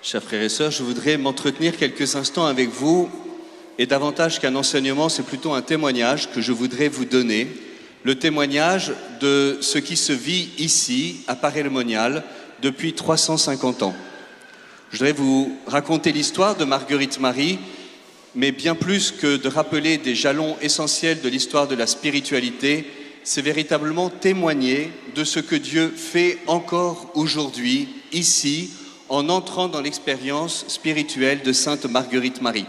Chers frères et sœurs, je voudrais m'entretenir quelques instants avec vous et davantage qu'un enseignement, c'est plutôt un témoignage que je voudrais vous donner. Le témoignage de ce qui se vit ici, à Paray-le-Monial, depuis 350 ans. Je voudrais vous raconter l'histoire de Marguerite Marie, mais bien plus que de rappeler des jalons essentiels de l'histoire de la spiritualité, c'est véritablement témoigner de ce que Dieu fait encore aujourd'hui, ici, en entrant dans l'expérience spirituelle de Sainte Marguerite Marie.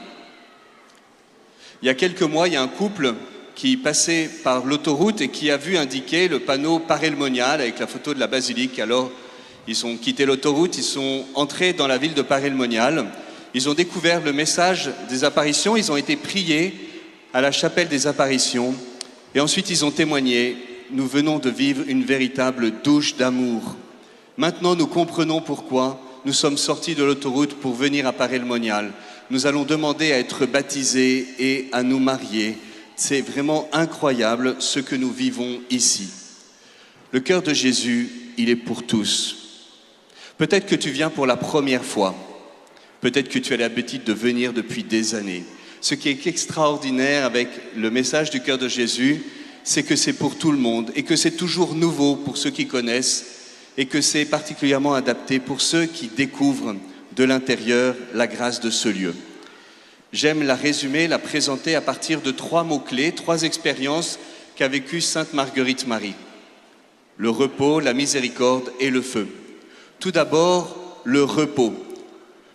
Il y a quelques mois, il y a un couple qui passait par l'autoroute et qui a vu indiquer le panneau Paray-le-Monial avec la photo de la basilique. Alors, ils ont quitté l'autoroute, ils sont entrés dans la ville de Paray-le-Monial. Ils ont découvert le message des apparitions, ils ont été priés à la chapelle des apparitions et ensuite ils ont témoigné. Nous venons de vivre une véritable douche d'amour. Maintenant, nous comprenons pourquoi nous sommes sortis de l'autoroute pour venir à Paray-le-Monial. Nous allons demander à être baptisés et à nous marier. C'est vraiment incroyable ce que nous vivons ici. Le cœur de Jésus, il est pour tous. Peut-être que tu viens pour la première fois. Peut-être que tu as l'habitude de venir depuis des années. Ce qui est extraordinaire avec le message du cœur de Jésus, c'est que c'est pour tout le monde et que c'est toujours nouveau pour ceux qui connaissent et que c'est particulièrement adapté pour ceux qui découvrent de l'intérieur la grâce de ce lieu. J'aime la résumer, la présenter à partir de 3 mots-clés, 3 expériences qu'a vécues Sainte Marguerite Marie. Le repos, la miséricorde et le feu. Tout d'abord, le repos.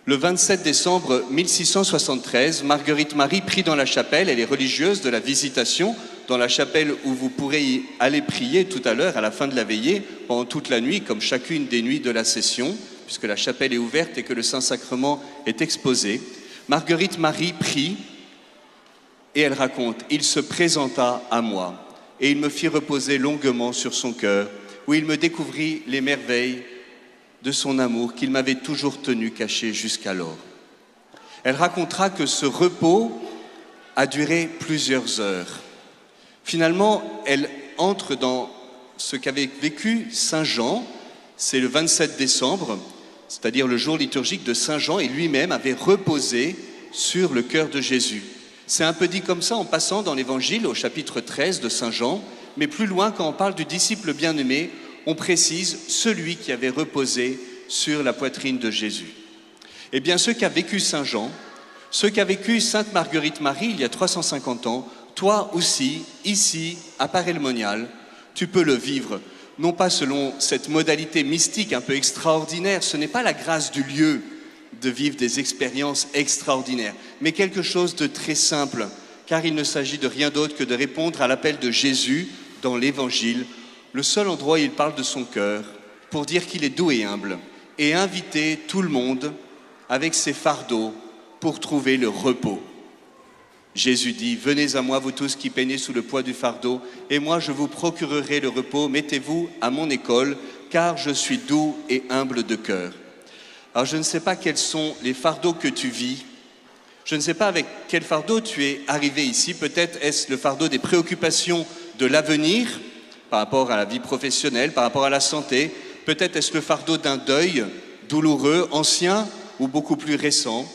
Le 27 décembre 1673, Marguerite Marie prie dans la chapelle, elle est religieuse de la Visitation, dans la chapelle où vous pourrez y aller prier tout à l'heure, à la fin de la veillée, pendant toute la nuit, comme chacune des nuits de la session, puisque la chapelle est ouverte et que le Saint-Sacrement est exposé. Marguerite Marie prie et elle raconte « Il se présenta à moi et il me fit reposer longuement sur son cœur, où il me découvrit les merveilles de son amour qu'il m'avait toujours tenu caché jusqu'alors. » Elle racontera que ce repos a duré plusieurs heures. Finalement, elle entre dans ce qu'avait vécu Saint Jean, c'est le 27 décembre, c'est-à-dire le jour liturgique de Saint Jean, et lui-même avait reposé sur le cœur de Jésus. C'est un peu dit comme ça en passant dans l'Évangile au chapitre 13 de Saint Jean, mais plus loin, quand on parle du disciple bien-aimé, on précise celui qui avait reposé sur la poitrine de Jésus. Eh bien, ce qu'a vécu Saint Jean, ce qu'a vécu Sainte Marguerite Marie il y a 350 ans, toi aussi, ici, à Paray-le-Monial, tu peux le vivre. Non pas selon cette modalité mystique un peu extraordinaire, ce n'est pas la grâce du lieu de vivre des expériences extraordinaires, mais quelque chose de très simple, car il ne s'agit de rien d'autre que de répondre à l'appel de Jésus dans l'Évangile, le seul endroit où il parle de son cœur, pour dire qu'il est doux et humble, et inviter tout le monde avec ses fardeaux pour trouver le repos. Jésus dit, « Venez à moi, vous tous qui peinez sous le poids du fardeau, et moi je vous procurerai le repos. Mettez-vous à mon école, car je suis doux et humble de cœur. » Alors je ne sais pas quels sont les fardeaux que tu vis. Je ne sais pas avec quel fardeau tu es arrivé ici. Peut-être est-ce le fardeau des préoccupations de l'avenir, par rapport à la vie professionnelle, par rapport à la santé. Peut-être est-ce le fardeau d'un deuil douloureux, ancien ou beaucoup plus récent.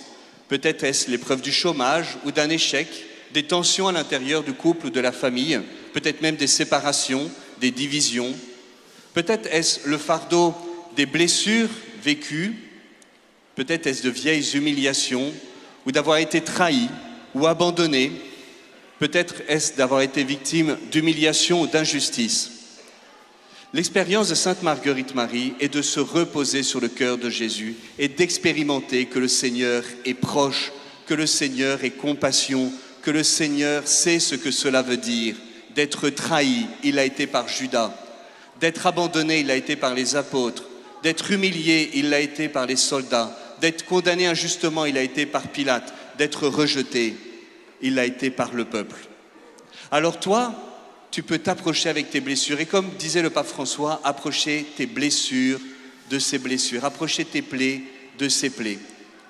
Peut-être est-ce l'épreuve du chômage ou d'un échec, des tensions à l'intérieur du couple ou de la famille, peut-être même des séparations, des divisions. Peut-être est-ce le fardeau des blessures vécues, peut-être est-ce de vieilles humiliations ou d'avoir été trahi ou abandonné. Peut-être est-ce d'avoir été victime d'humiliation ou d'injustice. L'expérience de Sainte Marguerite Marie est de se reposer sur le cœur de Jésus et d'expérimenter que le Seigneur est proche, que le Seigneur est compassion, que le Seigneur sait ce que cela veut dire. D'être trahi, il a été par Judas. D'être abandonné, il a été par les apôtres. D'être humilié, il l'a été par les soldats. D'être condamné injustement, il a été par Pilate. D'être rejeté, il l'a été par le peuple. Alors toi, tu peux t'approcher avec tes blessures. Et comme disait le pape François, approcher tes blessures de ces blessures. Approcher tes plaies de ces plaies.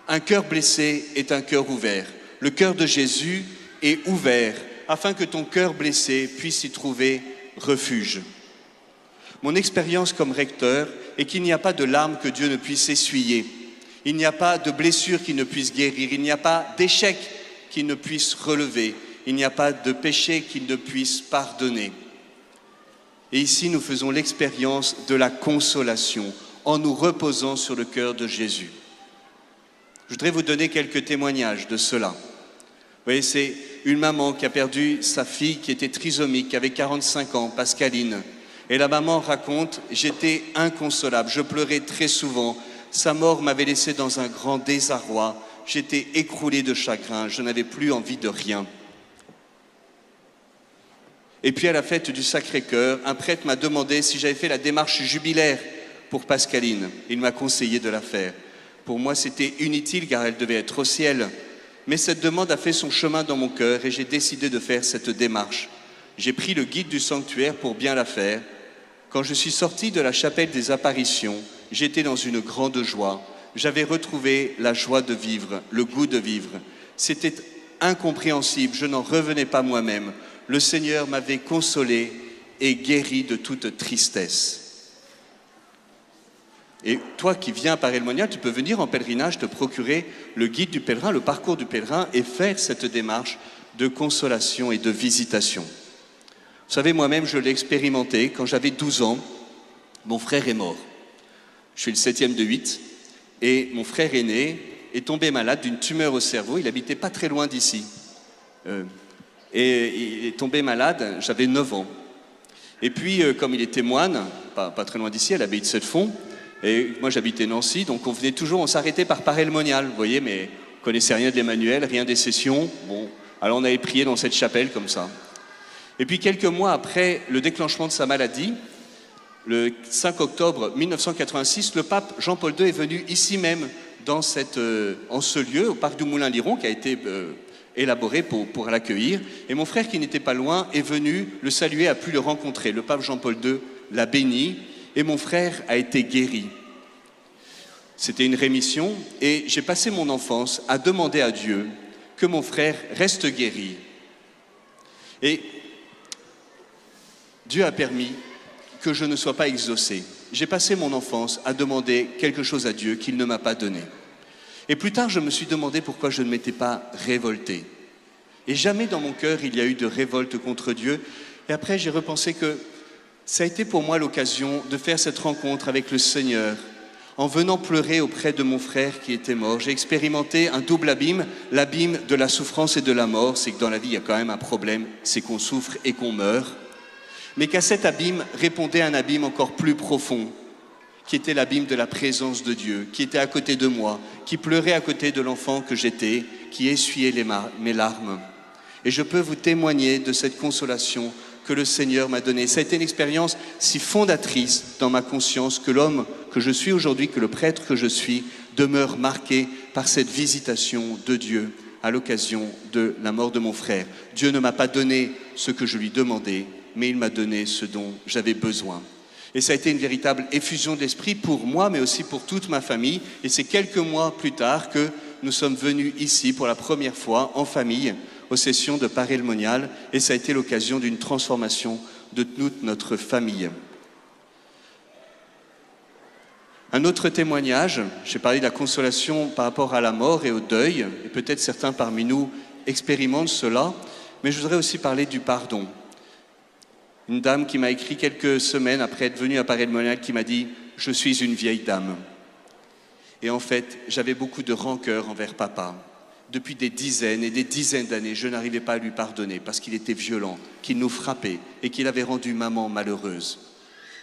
Un cœur blessé est un cœur ouvert. Le cœur de Jésus est ouvert afin que ton cœur blessé puisse y trouver refuge. Mon expérience comme recteur est qu'il n'y a pas de larmes que Dieu ne puisse essuyer. Il n'y a pas de blessure qui ne puisse guérir, il n'y a pas d'échec qui ne puisse relever, il n'y a pas de péché qui ne puisse pardonner. Et ici, nous faisons l'expérience de la consolation en nous reposant sur le cœur de Jésus. Je voudrais vous donner quelques témoignages de cela. Vous voyez, c'est une maman qui a perdu sa fille qui était trisomique, qui avait 45 ans, Pascaline. Et la maman raconte, j'étais inconsolable, je pleurais très souvent. Sa mort m'avait laissé dans un grand désarroi. J'étais écroulé de chagrin, je n'avais plus envie de rien. Et puis à la fête du Sacré-Cœur, un prêtre m'a demandé si j'avais fait la démarche jubilaire pour Pascaline. Il m'a conseillé de la faire. Pour moi, c'était inutile car elle devait être au ciel. Mais cette demande a fait son chemin dans mon cœur et j'ai décidé de faire cette démarche. J'ai pris le guide du sanctuaire pour bien la faire. Quand je suis sorti de la chapelle des apparitions, j'étais dans une grande joie. J'avais retrouvé la joie de vivre, le goût de vivre. C'était incompréhensible, je n'en revenais pas moi-même. Le Seigneur m'avait consolé et guéri de toute tristesse. Et toi qui viens à Paray-le-Monial, tu peux venir en pèlerinage te procurer le guide du pèlerin, le parcours du pèlerin et faire cette démarche de consolation et de visitation. Vous savez, moi-même, je l'ai expérimenté. Quand j'avais 12 ans, mon frère est mort. Je suis le 7e de 8 et mon frère aîné est tombé malade d'une tumeur au cerveau. Il habitait pas très loin d'ici. Et il est tombé malade, j'avais 9 ans. Et puis, comme il était moine, pas très loin d'ici, à l'abbaye de Settefond, et moi j'habitais Nancy, donc on s'arrêtait par Paray-le-Monial, vous voyez, mais on ne connaissait rien de l'Emmanuel, rien des sessions. Bon, alors on avait prié dans cette chapelle comme ça. Et puis quelques mois après le déclenchement de sa maladie, le 5 octobre 1986, le pape Jean-Paul II est venu ici même, en ce lieu, au parc du Moulin-Liron, qui a été élaboré pour l'accueillir. Et mon frère, qui n'était pas loin, est venu le saluer, a pu le rencontrer. Le pape Jean-Paul II l'a béni et mon frère a été guéri. C'était une rémission et j'ai passé mon enfance à demander à Dieu que mon frère reste guéri. Et Dieu a permis que je ne sois pas exaucé. J'ai passé mon enfance à demander quelque chose à Dieu qu'il ne m'a pas donné. Et plus tard, je me suis demandé pourquoi je ne m'étais pas révolté. Et jamais dans mon cœur, il y a eu de révolte contre Dieu. Et après, j'ai repensé que ça a été pour moi l'occasion de faire cette rencontre avec le Seigneur. En venant pleurer auprès de mon frère qui était mort, j'ai expérimenté un double abîme, l'abîme de la souffrance et de la mort. C'est que dans la vie, il y a quand même un problème, c'est qu'on souffre et qu'on meurt. Mais qu'à cet abîme répondait un abîme encore plus profond, qui était l'abîme de la présence de Dieu, qui était à côté de moi, qui pleurait à côté de l'enfant que j'étais, qui essuyait mes larmes. Et je peux vous témoigner de cette consolation que le Seigneur m'a donnée. Ça a été une expérience si fondatrice dans ma conscience que l'homme que je suis aujourd'hui, que le prêtre que je suis, demeure marqué par cette visitation de Dieu à l'occasion de la mort de mon frère. Dieu ne m'a pas donné ce que je lui demandais, mais il m'a donné ce dont j'avais besoin. Et ça a été une véritable effusion de l'esprit pour moi, mais aussi pour toute ma famille. Et c'est quelques mois plus tard que nous sommes venus ici pour la première fois en famille aux sessions de Paray-le-Monial. Et ça a été l'occasion d'une transformation de toute notre famille. Un autre témoignage, j'ai parlé de la consolation par rapport à la mort et au deuil. Et peut-être certains parmi nous expérimentent cela. Mais je voudrais aussi parler du pardon. Une dame qui m'a écrit quelques semaines après être venue à Paray-le-Monial qui m'a dit « Je suis une vieille dame ». Et en fait, j'avais beaucoup de rancœur envers papa. Depuis des dizaines et des dizaines d'années, je n'arrivais pas à lui pardonner parce qu'il était violent, qu'il nous frappait et qu'il avait rendu maman malheureuse.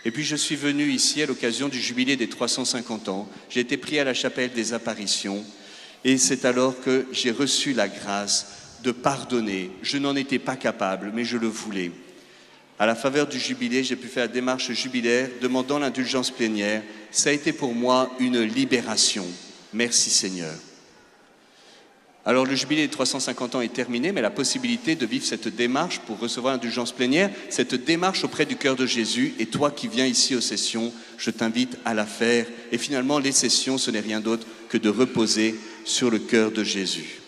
Et puis je suis venu ici à l'occasion du jubilé des 350 ans. J'ai été pris à la chapelle des apparitions et c'est alors que j'ai reçu la grâce de pardonner. Je n'en étais pas capable, mais je le voulais. À la faveur du jubilé, j'ai pu faire la démarche jubilaire, demandant l'indulgence plénière. Ça a été pour moi une libération. Merci Seigneur. Alors le jubilé des 350 ans est terminé, mais la possibilité de vivre cette démarche pour recevoir l'indulgence plénière, cette démarche auprès du cœur de Jésus, et toi qui viens ici aux sessions, je t'invite à la faire. Et finalement, les sessions, ce n'est rien d'autre que de reposer sur le cœur de Jésus.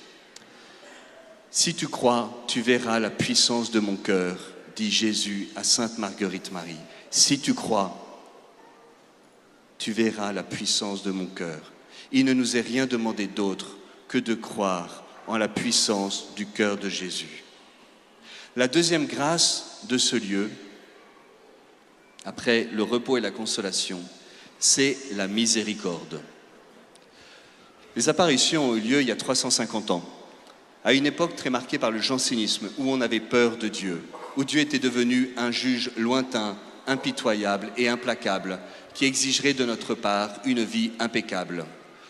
Si tu crois, tu verras la puissance de mon cœur, dit Jésus à Sainte Marguerite Marie. Si tu crois, tu verras la puissance de mon cœur. Il ne nous est rien demandé d'autre que de croire en la puissance du cœur de Jésus. La deuxième grâce de ce lieu, après le repos et la consolation, c'est la miséricorde. Les apparitions ont eu lieu il y a 350 ans, à une époque très marquée par le jansénisme, où on avait peur de Dieu, où Dieu était devenu un juge lointain, impitoyable et implacable, qui exigerait de notre part une vie impeccable.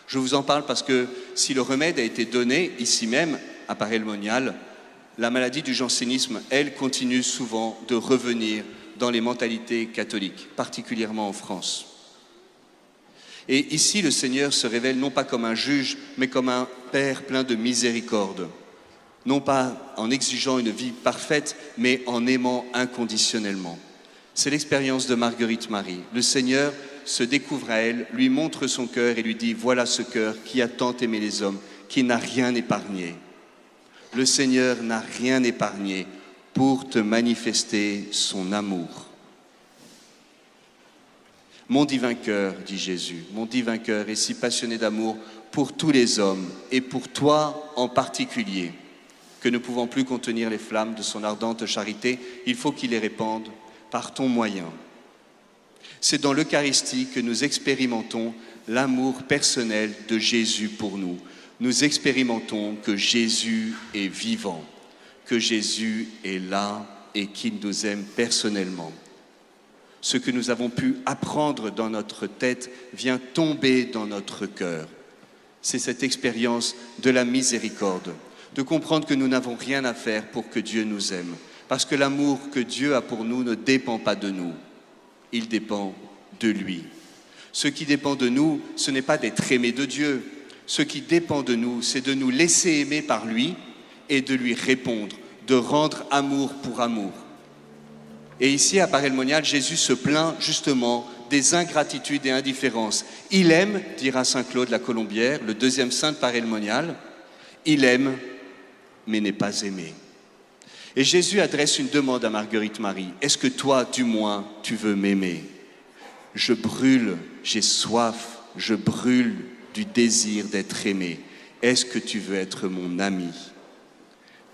Je vous en parle parce que si le remède a été donné ici même, à Paray-le-Monial, la maladie du jansénisme, elle, continue souvent de revenir dans les mentalités catholiques, particulièrement en France. Et ici, le Seigneur se révèle non pas comme un juge, mais comme un Père plein de miséricorde. Non pas en exigeant une vie parfaite, mais en aimant inconditionnellement. C'est l'expérience de Marguerite Marie. Le Seigneur se découvre à elle, lui montre son cœur et lui dit « Voilà ce cœur qui a tant aimé les hommes, qui n'a rien épargné. » Le Seigneur n'a rien épargné pour te manifester son amour. Mon divin cœur, dit Jésus, mon divin cœur est si passionné d'amour pour tous les hommes et pour toi en particulier, que ne pouvant plus contenir les flammes de son ardente charité, il faut qu'il les répande par ton moyen. C'est dans l'Eucharistie que nous expérimentons l'amour personnel de Jésus pour nous. Nous expérimentons que Jésus est vivant, que Jésus est là et qu'il nous aime personnellement. Ce que nous avons pu apprendre dans notre tête vient tomber dans notre cœur. C'est cette expérience de la miséricorde, de comprendre que nous n'avons rien à faire pour que Dieu nous aime. Parce que l'amour que Dieu a pour nous ne dépend pas de nous, il dépend de lui. Ce qui dépend de nous, ce n'est pas d'être aimé de Dieu. Ce qui dépend de nous, c'est de nous laisser aimer par lui et de lui répondre, de rendre amour pour amour. Et ici, à Paray-le-Monial, Jésus se plaint justement des ingratitudes et indifférences. Il aime, dira saint Claude la Colombière, le deuxième saint de Paray-le-Monial, il aime, mais n'est pas aimé. Et Jésus adresse une demande à Marguerite Marie. Est-ce que toi, du moins, tu veux m'aimer? Je brûle, j'ai soif, je brûle du désir d'être aimé. Est-ce que tu veux être mon ami?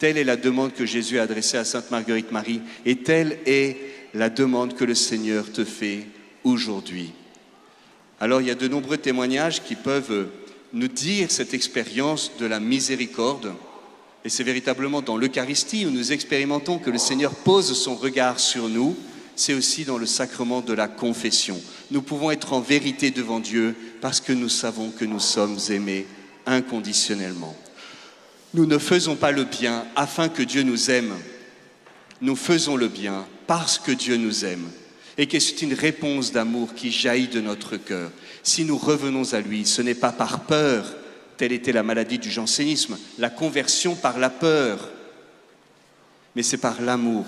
Telle est la demande que Jésus a adressée à sainte Marguerite Marie et telle est la demande que le Seigneur te fait aujourd'hui. Alors il y a de nombreux témoignages qui peuvent nous dire cette expérience de la miséricorde et c'est véritablement dans l'Eucharistie où nous expérimentons que le Seigneur pose son regard sur nous, c'est aussi dans le sacrement de la confession. Nous pouvons être en vérité devant Dieu parce que nous savons que nous sommes aimés inconditionnellement. Nous ne faisons pas le bien afin que Dieu nous aime. Nous faisons le bien parce que Dieu nous aime et que c'est une réponse d'amour qui jaillit de notre cœur. Si nous revenons à lui, ce n'est pas par peur, telle était la maladie du jansénisme, la conversion par la peur, mais c'est par l'amour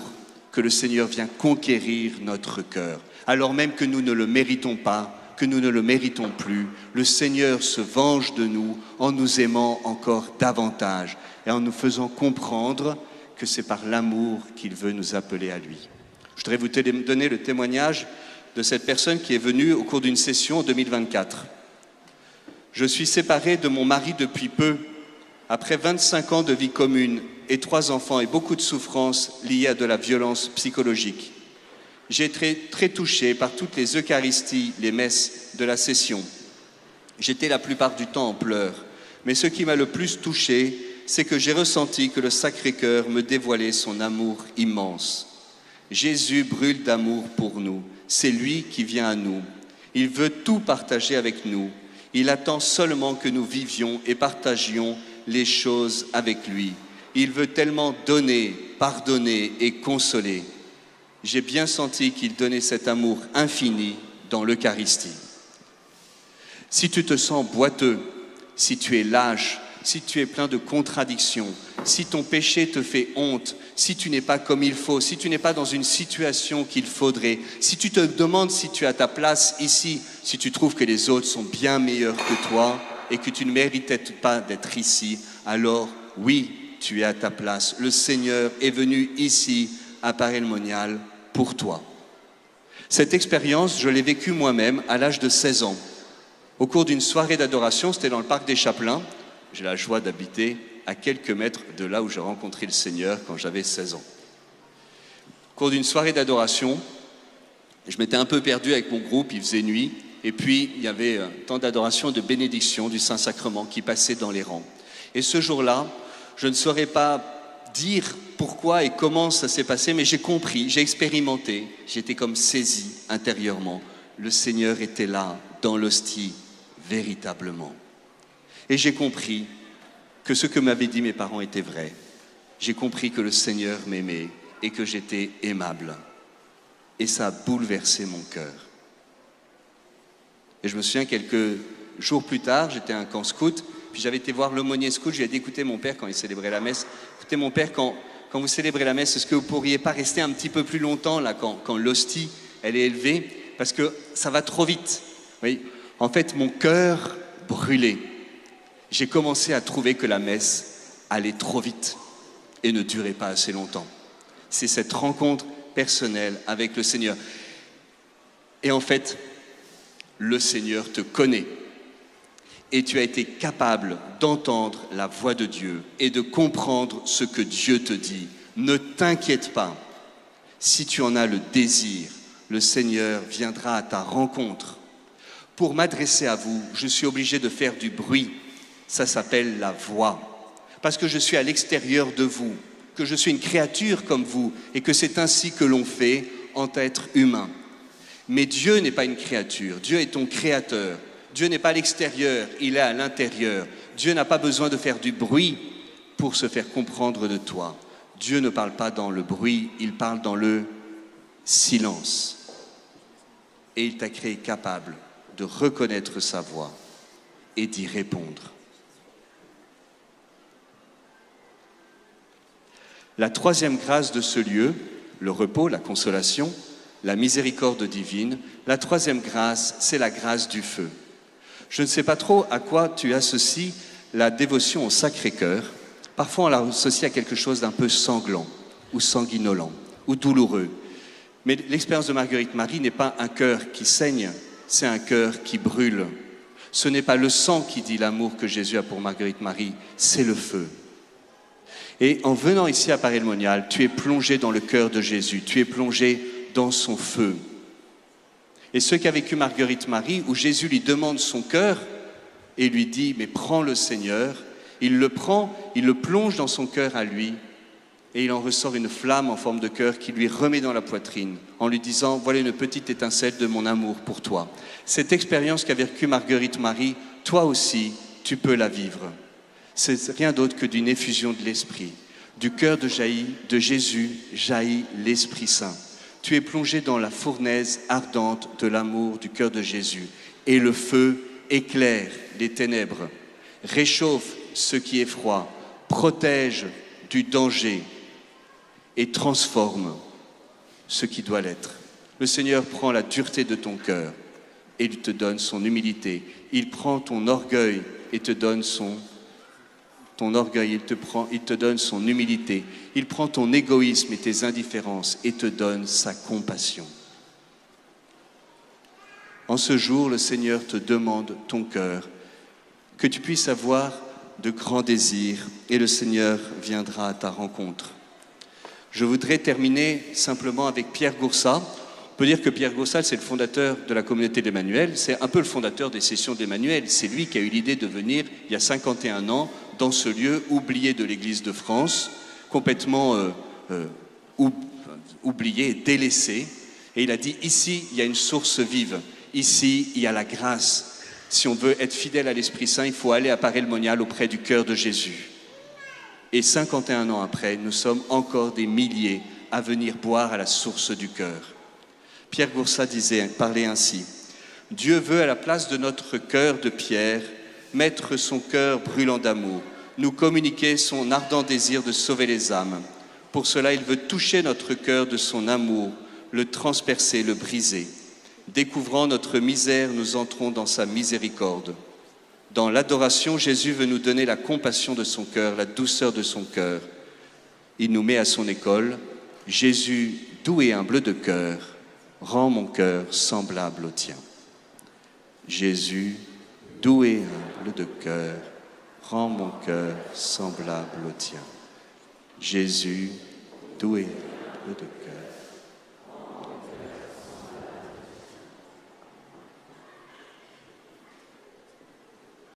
que le Seigneur vient conquérir notre cœur. Alors même que nous ne le méritons pas, que nous ne le méritons plus, le Seigneur se venge de nous en nous aimant encore davantage et en nous faisant comprendre que c'est par l'amour qu'il veut nous appeler à lui. Je voudrais vous donner le témoignage de cette personne qui est venue au cours d'une session en 2024. Je suis séparé de mon mari depuis peu, après 25 ans de vie commune et 3 enfants et beaucoup de souffrances liées à de la violence psychologique. J'ai été très touché par toutes les Eucharisties, les messes de la session. J'étais la plupart du temps en pleurs, mais ce qui m'a le plus touché, c'est que j'ai ressenti que le Sacré-Cœur me dévoilait son amour immense. Jésus brûle d'amour pour nous, c'est lui qui vient à nous. Il veut tout partager avec nous. Il attend seulement que nous vivions et partagions les choses avec lui. Il veut tellement donner, pardonner et consoler. J'ai bien senti qu'il donnait cet amour infini dans l'Eucharistie. Si tu te sens boiteux, si tu es lâche, si tu es plein de contradictions, si ton péché te fait honte, si tu n'es pas comme il faut, si tu n'es pas dans une situation qu'il faudrait, si tu te demandes si tu as ta place ici, si tu trouves que les autres sont bien meilleurs que toi et que tu ne méritais pas d'être ici, alors oui, tu es à ta place. Le Seigneur est venu ici à Paray-le-Monial pour toi. Cette expérience, je l'ai vécue moi-même à l'âge de 16 ans. Au cours d'une soirée d'adoration, c'était dans le parc des Chapelains. J'ai la joie d'habiter à quelques mètres de là où j'ai rencontré le Seigneur quand j'avais 16 ans. Au cours d'une soirée d'adoration, je m'étais un peu perdu avec mon groupe, il faisait nuit, et puis il y avait un temps d'adoration et de bénédiction du Saint-Sacrement qui passait dans les rangs. Et ce jour-là, je ne saurais pas dire pourquoi et comment ça s'est passé, mais j'ai compris, j'ai expérimenté, j'étais comme saisi intérieurement. Le Seigneur était là, dans l'hostie, véritablement. Et j'ai compris que ce que m'avaient dit mes parents était vrai. J'ai compris que le Seigneur m'aimait et que j'étais aimable. Et ça a bouleversé mon cœur. Et je me souviens, quelques jours plus tard, j'étais à un camp scout, puis j'avais été voir l'aumônier scout, je lui ai dit, écoutez mon père quand il célébrait la messe, écoutez mon père, quand vous célébrez la messe, est-ce que vous ne pourriez pas rester un petit peu plus longtemps là, quand l'hostie, elle est élevée, parce que ça va trop vite. Oui. En fait, mon cœur brûlait. J'ai commencé à trouver que la messe allait trop vite et ne durait pas assez longtemps. C'est cette rencontre personnelle avec le Seigneur. Et en fait, le Seigneur te connaît. Et tu as été capable d'entendre la voix de Dieu et de comprendre ce que Dieu te dit. Ne t'inquiète pas. Si tu en as le désir, le Seigneur viendra à ta rencontre. Pour m'adresser à vous, je suis obligé de faire du bruit. Ça s'appelle la voix. Parce que je suis à l'extérieur de vous, que je suis une créature comme vous et que c'est ainsi que l'on fait en être humain. Mais Dieu n'est pas une créature, Dieu est ton créateur. Dieu n'est pas à l'extérieur, il est à l'intérieur. Dieu n'a pas besoin de faire du bruit pour se faire comprendre de toi. Dieu ne parle pas dans le bruit, il parle dans le silence. Et il t'a créé capable de reconnaître sa voix et d'y répondre. La troisième grâce de ce lieu, le repos, la consolation, la miséricorde divine, la troisième grâce, c'est la grâce du feu. Je ne sais pas trop à quoi tu associes la dévotion au Sacré-Cœur. Parfois, on l'associe à quelque chose d'un peu sanglant, ou sanguinolent, ou douloureux. Mais l'expérience de Marguerite Marie n'est pas un cœur qui saigne, c'est un cœur qui brûle. Ce n'est pas le sang qui dit l'amour que Jésus a pour Marguerite Marie, c'est le feu. Et en venant ici à Paray-le-Monial, tu es plongé dans le cœur de Jésus, tu es plongé dans son feu. Et ce qu'a vécu Marguerite Marie, où Jésus lui demande son cœur et lui dit « mais prends le Seigneur », il le prend, il le plonge dans son cœur à lui et il en ressort une flamme en forme de cœur qui lui remet dans la poitrine en lui disant « voilà une petite étincelle de mon amour pour toi ». Cette expérience qu'a vécue Marguerite Marie, toi aussi, tu peux la vivre. C'est rien d'autre que d'une effusion de l'Esprit. Du cœur de Jésus jaillit l'Esprit Saint. Tu es plongé dans la fournaise ardente de l'amour du cœur de Jésus. Et le feu éclaire les ténèbres, réchauffe ce qui est froid, protège du danger et transforme ce qui doit l'être. Le Seigneur prend la dureté de ton cœur et il te donne son humilité. Il prend ton orgueil et te donne il te donne son humilité. Il prend ton égoïsme et tes indifférences et te donne sa compassion. En ce jour, le Seigneur te demande ton cœur, que tu puisses avoir de grands désirs et le Seigneur viendra à ta rencontre. Je voudrais terminer simplement avec Pierre Goursat. On peut dire que Pierre Goursat, c'est le fondateur de la communauté d'Emmanuel, c'est un peu le fondateur des sessions d'Emmanuel. C'est lui qui a eu l'idée de venir, il y a 51 ans, dans ce lieu oublié de l'Église de France, complètement oublié et délaissé. Et il a dit, ici, il y a une source vive. Ici, il y a la grâce. Si on veut être fidèle à l'Esprit Saint, il faut aller à Paray-le-Monial auprès du cœur de Jésus. Et 51 ans après, nous sommes encore des milliers à venir boire à la source du cœur. Pierre Goursat parlait ainsi. Dieu veut, à la place de notre cœur de pierre, mettre son cœur brûlant d'amour, nous communiquer son ardent désir de sauver les âmes. Pour cela, il veut toucher notre cœur de son amour, le transpercer, le briser. Découvrant notre misère, nous entrons dans sa miséricorde. Dans l'adoration, Jésus veut nous donner la compassion de son cœur, la douceur de son cœur. Il nous met à son école. Jésus, doux et humble de cœur, rends mon cœur semblable au tien. Jésus, doux et humble de cœur, rends mon cœur semblable au tien. Jésus, doux et humble de cœur,